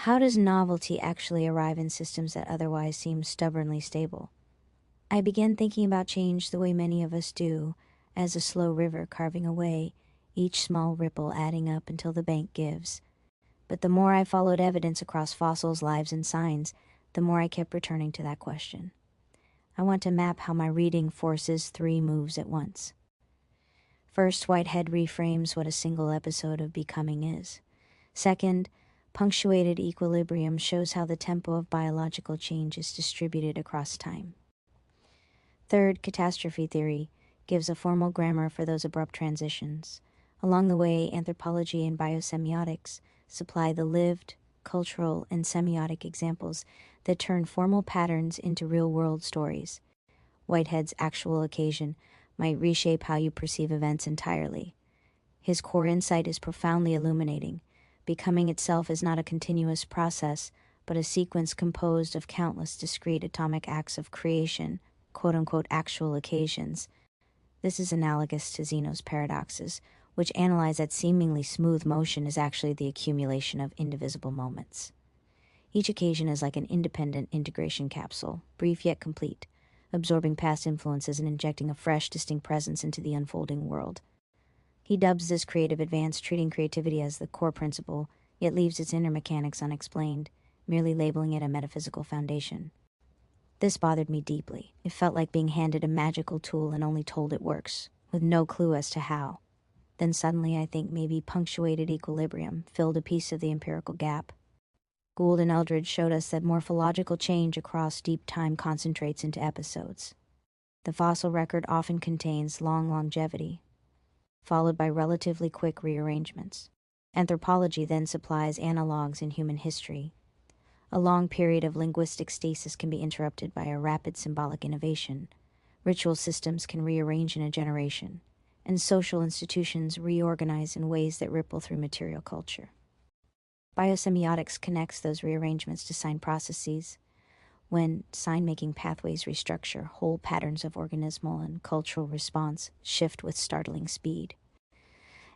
How does novelty actually arrive in systems that otherwise seem stubbornly stable? I began thinking about change the way many of us do, as a slow river carving away, each small ripple adding up until the bank gives. But the more I followed evidence across fossils, lives, and signs, the more I kept returning to that question. I want to map how my reading forces three moves at once. First, Whitehead reframes what a single episode of becoming is. Second, punctuated equilibrium shows how the tempo of biological change is distributed across time. Third, catastrophe theory gives a formal grammar for those abrupt transitions. Along the way, anthropology and biosemiotics supply the lived, cultural, and semiotic examples that turn formal patterns into real-world stories. Whitehead's actual occasion might reshape how you perceive events entirely. His core insight is profoundly illuminating. Becoming itself is not a continuous process, but a sequence composed of countless discrete atomic acts of creation, quote-unquote actual occasions. This is analogous to Zeno's paradoxes, which analyze that seemingly smooth motion is actually the accumulation of indivisible moments. Each occasion is like an independent integration capsule, brief yet complete, absorbing past influences and injecting a fresh, distinct presence into the unfolding world. He dubs this creative advance, treating creativity as the core principle, yet leaves its inner mechanics unexplained, merely labeling it a metaphysical foundation. This bothered me deeply. It felt like being handed a magical tool and only told it works, with no clue as to how. Then suddenly I think maybe punctuated equilibrium filled a piece of the empirical gap. Gould and Eldredge showed us that morphological change across deep time concentrates into episodes. The fossil record often contains long longevity, followed by relatively quick rearrangements. Anthropology then supplies analogs in human history. A long period of linguistic stasis can be interrupted by a rapid symbolic innovation. Ritual systems can rearrange in a generation, and social institutions reorganize in ways that ripple through material culture. Biosemiotics connects those rearrangements to sign processes. When sign-making pathways restructure, whole patterns of organismal and cultural response shift with startling speed.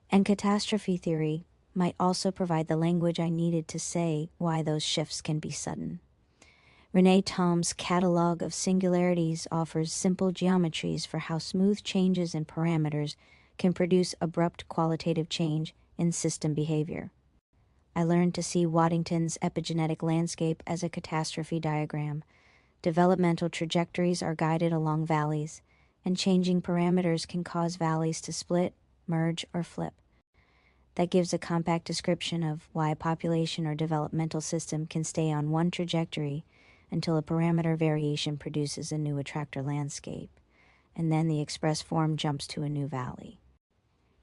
And catastrophe theory might also provide the language I needed to say why those shifts can be sudden. Renee Tom's catalog of singularities offers simple geometries for how smooth changes in parameters can produce abrupt qualitative change in system behavior. I learned to see Waddington's epigenetic landscape as a catastrophe diagram. Developmental trajectories are guided along valleys, and changing parameters can cause valleys to split, merge, or flip. That gives a compact description of why a population or developmental system can stay on one trajectory until a parameter variation produces a new attractor landscape, and then the express form jumps to a new valley.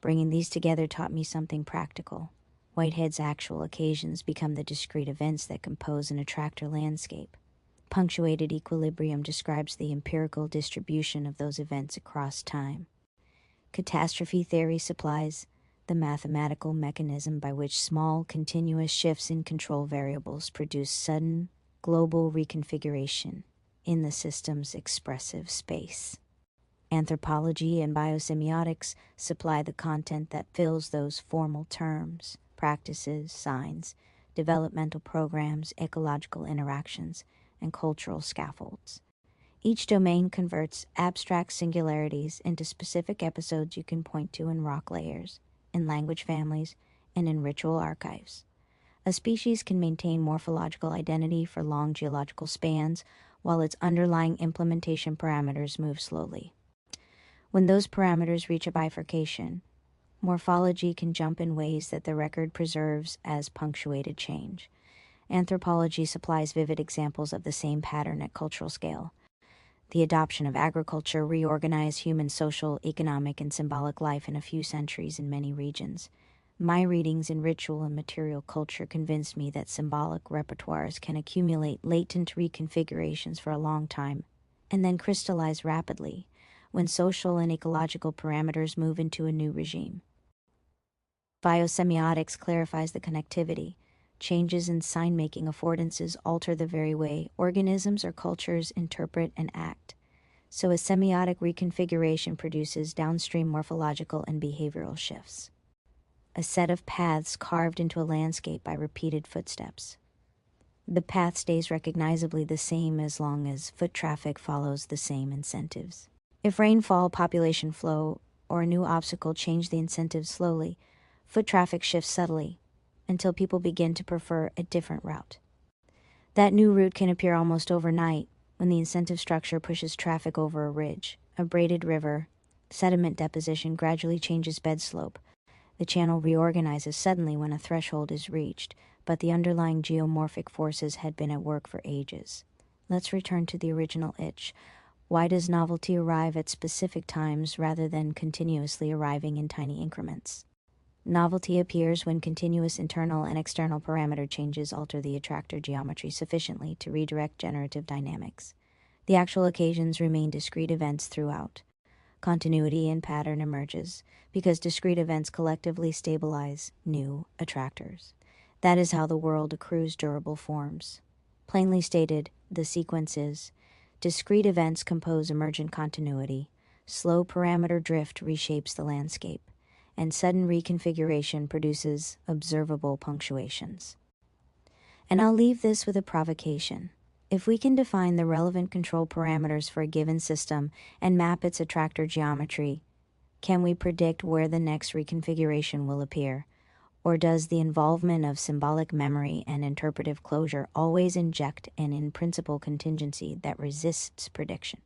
Bringing these together taught me something practical. Whitehead's actual occasions become the discrete events that compose an attractor landscape. Punctuated equilibrium describes the empirical distribution of those events across time. Catastrophe theory supplies the mathematical mechanism by which small, continuous shifts in control variables produce sudden, global reconfiguration in the system's expressive space. Anthropology and biosemiotics supply the content that fills those formal terms: practices, signs, developmental programs, ecological interactions, and cultural scaffolds. Each domain converts abstract singularities into specific episodes you can point to in rock layers, in language families, and in ritual archives. A species can maintain morphological identity for long geological spans, while its underlying implementation parameters move slowly. When those parameters reach a bifurcation, morphology can jump in ways that the record preserves as punctuated change. Anthropology supplies vivid examples of the same pattern at cultural scale. The adoption of agriculture reorganized human social, economic, and symbolic life in a few centuries in many regions. My readings in ritual and material culture convinced me that symbolic repertoires can accumulate latent reconfigurations for a long time, and then crystallize rapidly when social and ecological parameters move into a new regime. Biosemiotics clarifies the connectivity. Changes in sign-making affordances alter the very way organisms or cultures interpret and act. So a semiotic reconfiguration produces downstream morphological and behavioral shifts. A set of paths carved into a landscape by repeated footsteps. The path stays recognizably the same as long as foot traffic follows the same incentives. If rainfall, population flow, or a new obstacle change the incentives slowly, foot traffic shifts subtly until people begin to prefer a different route. That new route can appear almost overnight when the incentive structure pushes traffic over a ridge, a braided river. Sediment deposition gradually changes bed slope. The channel reorganizes suddenly when a threshold is reached, but the underlying geomorphic forces had been at work for ages. Let's return to the original itch. Why does novelty arrive at specific times rather than continuously arriving in tiny increments? Novelty appears when continuous internal and external parameter changes alter the attractor geometry sufficiently to redirect generative dynamics. The actual occasions remain discrete events throughout. Continuity and pattern emerges because discrete events collectively stabilize new attractors. That is how the world accrues durable forms. Plainly stated, the sequence is: discrete events compose emergent continuity, slow parameter drift reshapes the landscape, and sudden reconfiguration produces observable punctuations. And I'll leave this with a provocation. If we can define the relevant control parameters for a given system and map its attractor geometry, can we predict where the next reconfiguration will appear? Or does the involvement of symbolic memory and interpretive closure always inject an in-principle contingency that resists prediction?